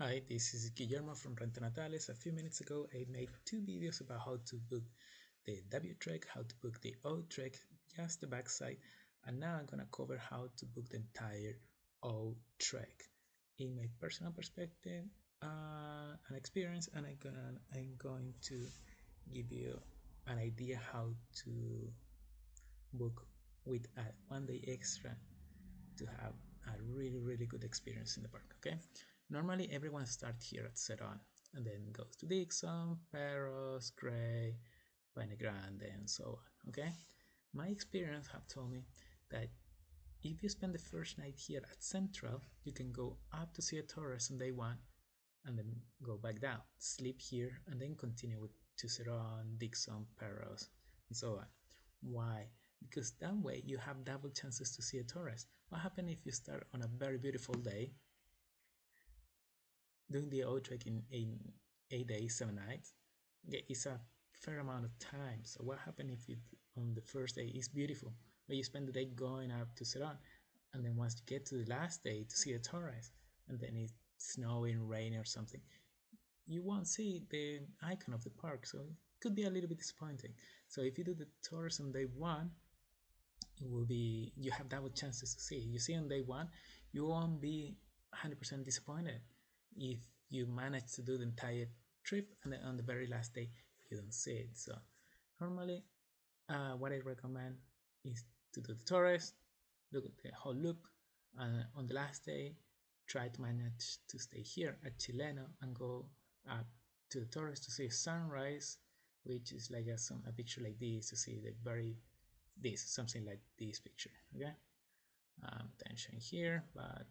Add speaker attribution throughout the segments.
Speaker 1: Hi, this is Guillermo from Natales. A few minutes ago, I made two videos about how to book the W trek, how to book the O trek, just the backside, and now I'm gonna cover how to book the entire O trek in my personal perspective and experience, and I'm going to give you an idea how to book with a 1 day extra to have a really good experience in the park. Okay, normally everyone starts here at Seron and then goes to Dixon, Perros, Gray, Paine Grande, and so on. Okay, my experience have told me that if you spend the first night here at Central, you can go up to see a Torres on day one and then go back down, sleep here, and then continue with Tuceron, Dixon, Perros, and so on. Why? Because that way you have double chances to see a Torres. What happens if you start on a very beautiful day, doing the O trek in 8 days, 7 nights? Okay, it's a fair amount of time. So what happens if it on the first day is beautiful, but you spend the day going up to Seron, and then once you get to the last day to see a Torres, and then it's snowing, raining, or something, you won't see the icon of the park, so it could be a little bit disappointing. So if you do the Torres on day one, it will be you have double chances to see. You see on day one, you won't be 100% disappointed if you manage to do the entire trip and then on the very last day you don't see it. So normally, what I recommend is to do the Torres, do the whole loop, and on the last day, try to manage to stay here at Chileno and go up to the Torres to see sunrise, which is like a picture like this, to see the very something like this picture. Okay, tension here, but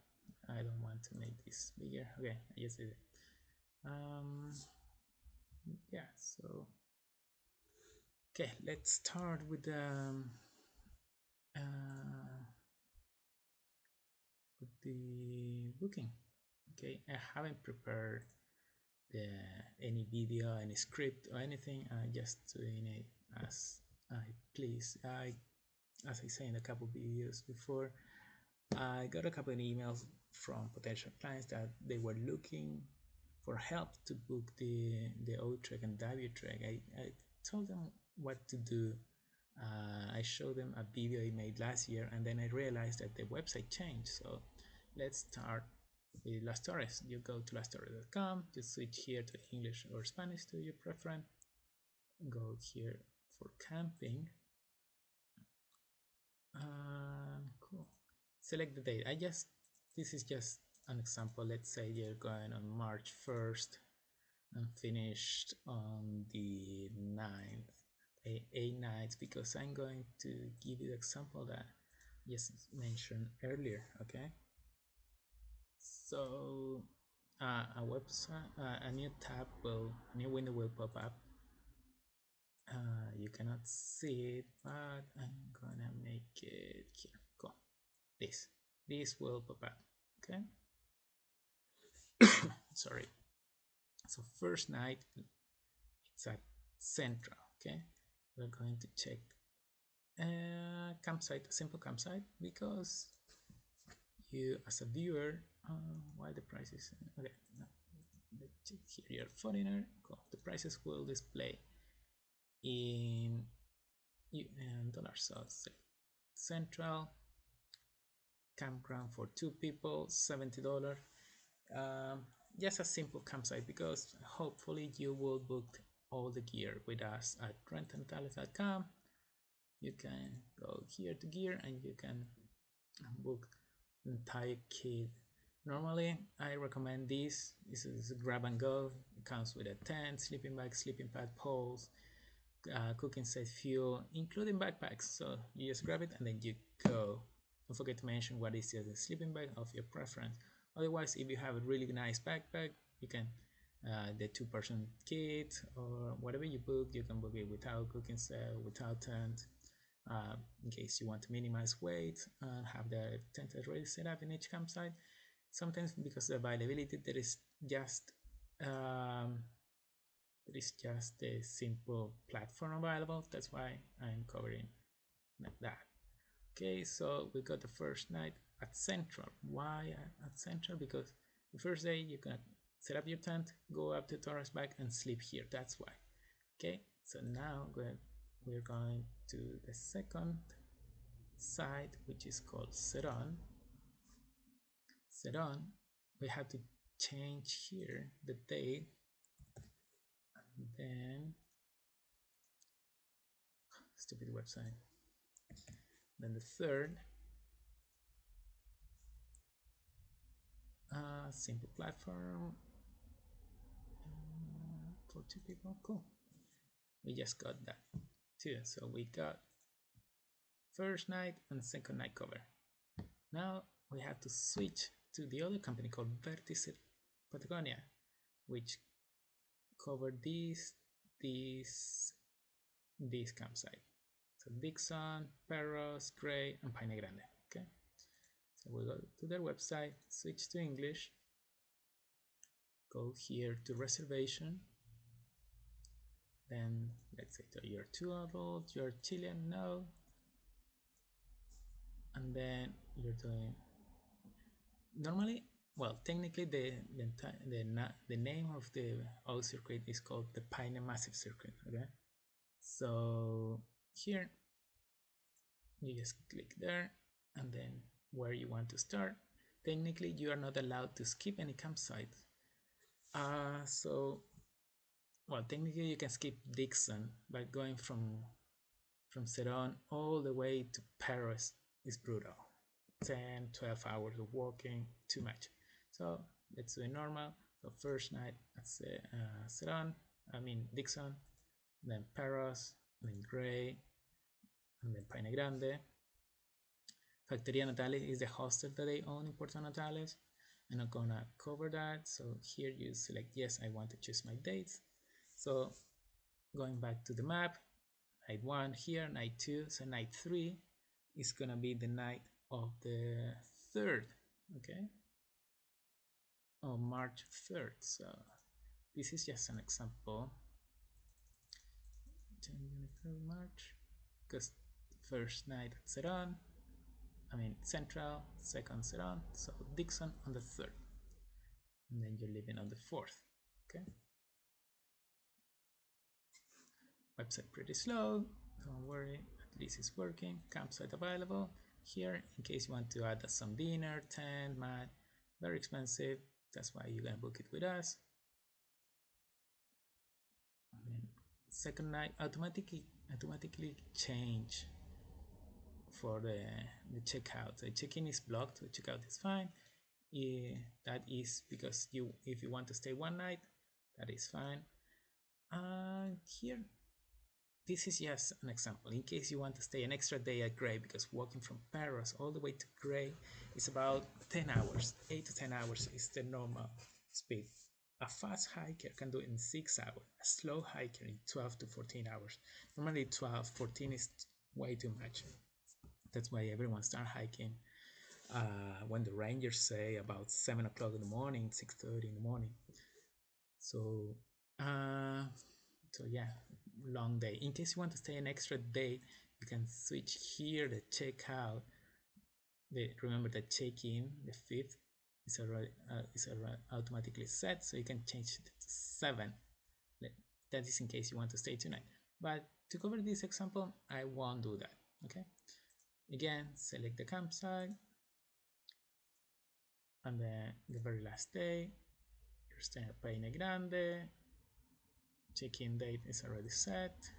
Speaker 1: I don't want to make this bigger. Okay, I just did it. Yeah, so okay, let's start uh, with the booking. Okay, I haven't prepared the, any video, any script or anything. I just doing it as I please. As I say in a couple videos before, I got a couple of emails from potential clients that they were looking for help to book the O trek and W trek. I told them what to do. I showed them a video I made last year, and then I realized that the website changed. So let's start with Las Torres. You go to lastorres.com, you switch here to English or Spanish to your preference. Go here for camping. Cool. Select the date. This is just an example. Let's say you're going on March 1st and finished on the 9th. 8 nights, because I'm going to give you the example that I just mentioned earlier. Okay, so a website, a new a new window will pop up. You cannot see it, but I'm gonna make it here. Cool. This will pop up. Okay. Sorry. So first night, it's at Central. Okay, we're going to check campsite, a simple campsite, because you as a viewer, why the prices? Okay, no, let's check here. You're a foreigner. Cool. The prices will display in dollars. So Central campground for 2 people, $70. Just a simple campsite, because hopefully you will book all the gear with us at rentantales.com. You can go here to gear and you can book the entire kit. Normally I recommend this. This is a grab and go. It comes with a tent, sleeping bag, sleeping pad, poles, cooking set, fuel, including backpacks. So you just grab it and then you go. Don't forget to mention what is the sleeping bag of your preference. Otherwise, if you have a really nice backpack, you can the 2-person kit or whatever you book, you can book it without cooking set, without tent, in case you want to minimize weight and have the tent already set up in each campsite. Sometimes, because of availability, there is just a simple platform available. That's why I'm covering that. Okay, so we got the first night at Central. Why at Central? Because the first day you can set up your tent, go up to Torres back and sleep here. That's why. Okay, so now we're going to the second site, which is called Seron. Seron, we have to change here the date, and then stupid website. Then the third, simple platform for 2 people. Cool. We just got that too. So we got first night and second night cover. Now we have to switch to the other company called Vertice Patagonia, which cover this campsite. So Dixon, Perros, Gray, and Paine Grande. Okay. So we go to their website, switch to English, go here to reservation. Then let's say you're 2 adults, you're Chilean, no. And then you're doing normally, well, technically the name of the old circuit is called the Paine Massive Circuit. Okay, so here you just click there, and then where you want to start. Technically, you are not allowed to skip any campsite. Well, technically you can skip Dixon, but going from Seron all the way to Paris is brutal. 10-12 hours of walking, too much. So let's do it normal. So first night at Seron, Dixon, then Paros, then Gray, and then Paine Grande. Factoria Natales is the hostel that they own in Puerto Natales. I'm not gonna cover that. So here you select yes, I want to choose my dates. So going back to the map, night 1 here, night 2, so night 3 is gonna be the night of the 3rd, okay, on March 3rd. So this is just an example. January, March, because first night at Seron, Central, second Seron, so Dixon on the 3rd, and then you're leaving on the 4th, okay. Website pretty slow, don't worry, at least it's working. Campsite available here in case you want to add some dinner, tent, mat. Very expensive, that's why you're gonna book it with us. And then second night automatically change for the checkout. The check-in is blocked, the checkout is fine. That is because if you want to stay one night, that is fine. Here this is just an example in case you want to stay an extra day at Gray, because walking from Paris all the way to Gray is about 10 hours. 8 to 10 hours is the normal speed. A fast hiker can do it in 6 hours, a slow hiker in 12 to 14 hours. Normally 12, 14 is way too much. That's why everyone starts hiking when the rangers say about 7 o'clock in the morning, 6:30 in the morning. So yeah, long day. In case you want to stay an extra day, you can switch here the checkout. Remember the check-in, the 5th is already automatically set, so you can change it to 7. That is in case you want to stay tonight. But to cover this example, I won't do that. Okay. Again, select the campsite, and then the very last day, you're staying at Paine Grande. Check-in date is already set.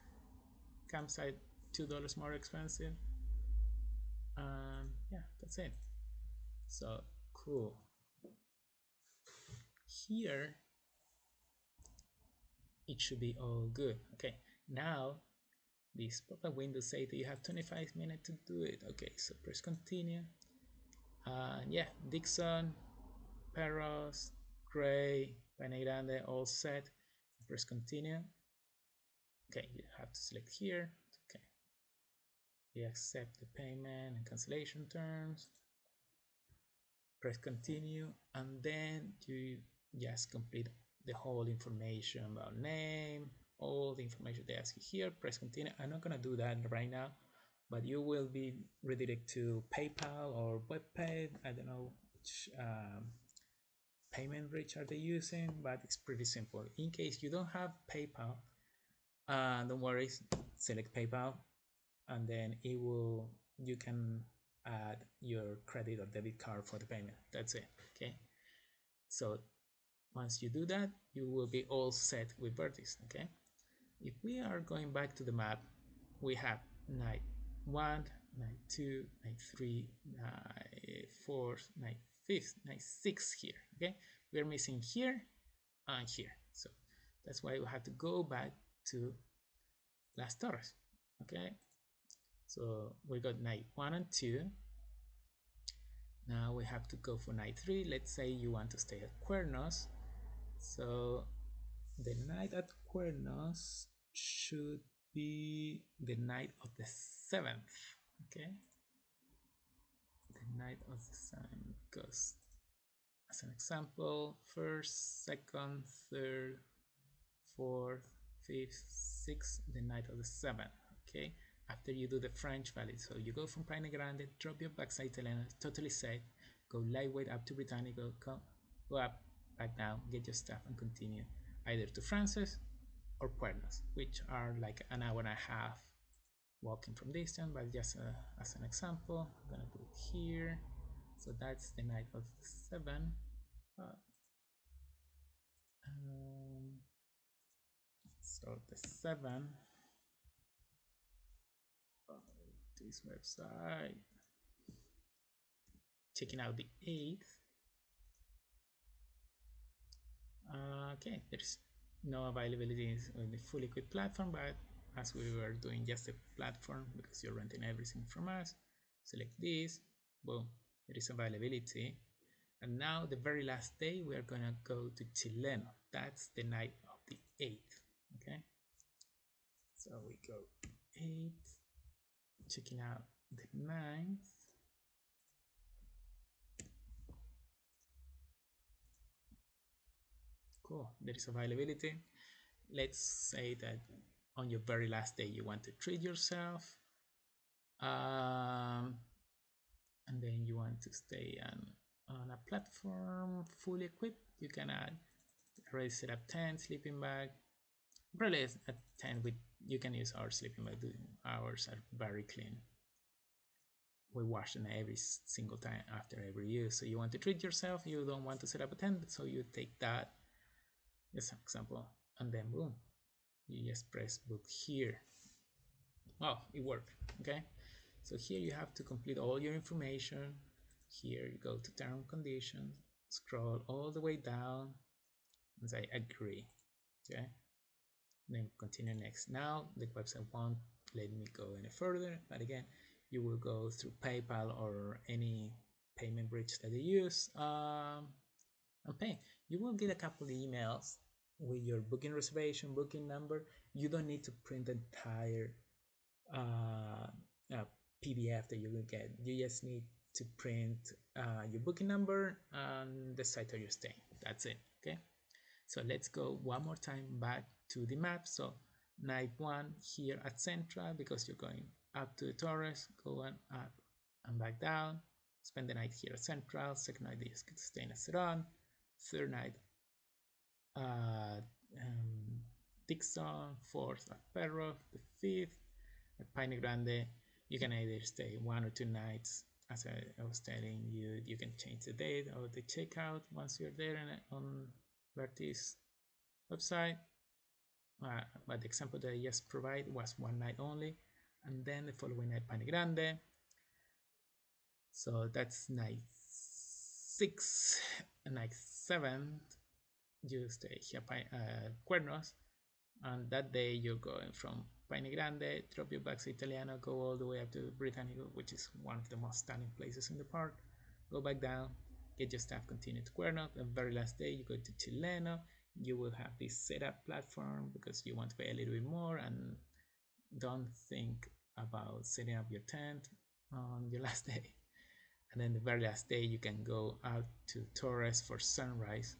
Speaker 1: Campsite $2 more expensive. Yeah, that's it. So cool. Here it should be all good. Okay, now this pop-up window says that you have 25 minutes to do it. Okay, so press continue. Yeah, Dixon, Perros, Gray, Paine Grande, all set. Press continue. Okay, you have to select here. Okay, we accept the payment and cancellation terms. Press continue, and then you just complete the whole information about name, all the information they ask you here. Press continue. I'm not gonna do that right now, but you will be redirected to PayPal or WebPay. I don't know which payment bridge are they using, but it's pretty simple. In case you don't have PayPal, don't worry, select PayPal, and then you can add your credit or debit card for the payment. That's it. Okay, so once you do that, you will be all set with Vertex. Okay, if we are going back to the map, we have night 1, night 2, night 3, night 4, night 5, night 6 here. Okay, we're missing here and here, so that's why we have to go back to Las Torres. Okay, so we got night 1 and 2. Now we have to go for night 3. Let's say you want to stay at Cuernos, so the night at Cuernos should be the night of the 7th. Okay, the night of the 7th, because as an example, 1st, 2nd, 3rd, 4th, 5th, 6th, the night of the 7th. Okay, after you do the French Valley, so you go from Paine Grande, drop your backside Italiano, totally safe, go lightweight up to Britannico, go up, back down, get your stuff, and continue either to Frances or Cuernos, which are like an hour and a half walking from distance, but just as an example, I'm gonna do it here. So that's the night of the 7. So the 7, this website, checking out the 8th. Okay, there's no availability on the fully equipped platform, but as we were doing just the platform, because you're renting everything from us, select this, boom, there is availability. And now the very last day, we are gonna go to Chileno. That's the night of the 8th, okay? So we go 8th, checking out the 9th. Cool, there is availability. Let's say that on your very last day, you want to treat yourself. And then you want to stay on a platform fully equipped. You can add already set up tent, sleeping bag. Probably at 10 with you can use our sleeping bag. Ours are very clean. We wash them every single time after every use. So you want to treat yourself, you don't want to set up a tent, so you take that as an example, and then boom, you just press book here. Oh, it worked. Okay, so here you have to complete all your information. Here you go to term conditions, scroll all the way down and say agree. Okay, then continue next. Now the website won't let me go any further, but again, you will go through PayPal or any payment bridge that they use and pay. You will get a couple of emails with your booking reservation, booking number. You don't need to print the entire PDF that you will get. You just need to print your booking number and the site of your stay. That's it. Okay, so let's go one more time back to the map. So night 1 here at Central, because you're going up to the Torres, going up and back down. Spend the night here at Central. Second night is staying at Sedan. Third night Dixon. Fourth at Perro. The fifth at Paine Grande. You can either stay 1 or 2 nights. As I was telling you, you can change the date or the checkout once you're there on Verti's website. But the example that I just provided was 1 night only, and then the following night Paine Grande. So that's night 6 and night 7. You stay here Cuernos, and that day you're going from Paine Grande, drop your bags to Italiano, go all the way up to Britannico, which is one of the most stunning places in the park. Go back down, get your stuff, continue to Cuernos. The very last day you go to Chileno. You will have this setup platform because you want to pay a little bit more, and don't think about setting up your tent on your last day. And then the very last day you can go out to Torres for sunrise,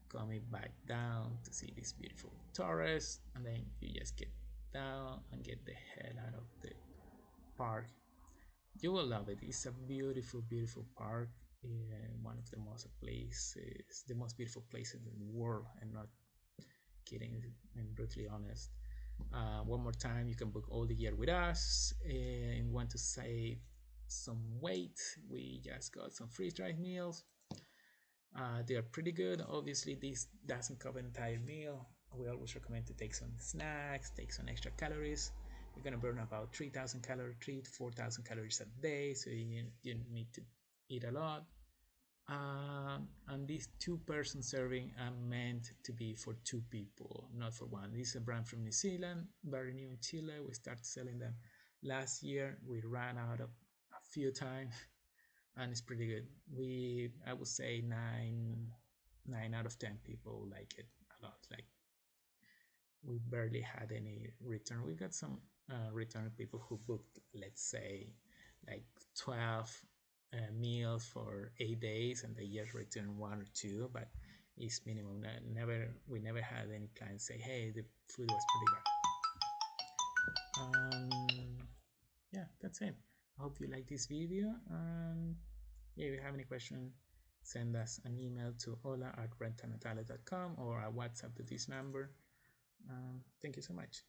Speaker 1: coming back down to see this beautiful Torres, and then you just get down and get the hell out of the park. You will love it. It's a beautiful, beautiful park. one of the most places, the most beautiful places in the world. I'm not kidding, I'm brutally honest. One more time, you can book all the year with us and want to save some weight. We just got some freeze-dried meals. They are pretty good. Obviously, this doesn't cover the entire meal. We always recommend to take some snacks, take some extra calories. You're gonna burn about 3,000 calories, 3 to 4,000 calories a day, so you need to eat a lot. And these 2-person serving are meant to be for 2 people, not for one. This is a brand from New Zealand, very new in Chile. We started selling them last year. We ran out of a few times, and it's pretty good. I would say 9 out of 10 people like it a lot. Like, we barely had any return. We got some return people who booked, let's say, like 12 meals for 8 days, and they just return 1 or 2, but it's minimum. We never had any clients say, hey, the food was pretty bad. Yeah, that's it. I hope you like this video, and yeah, if you have any question, send us an email to hola@rentanatales.com or a WhatsApp to this number. Thank you so much.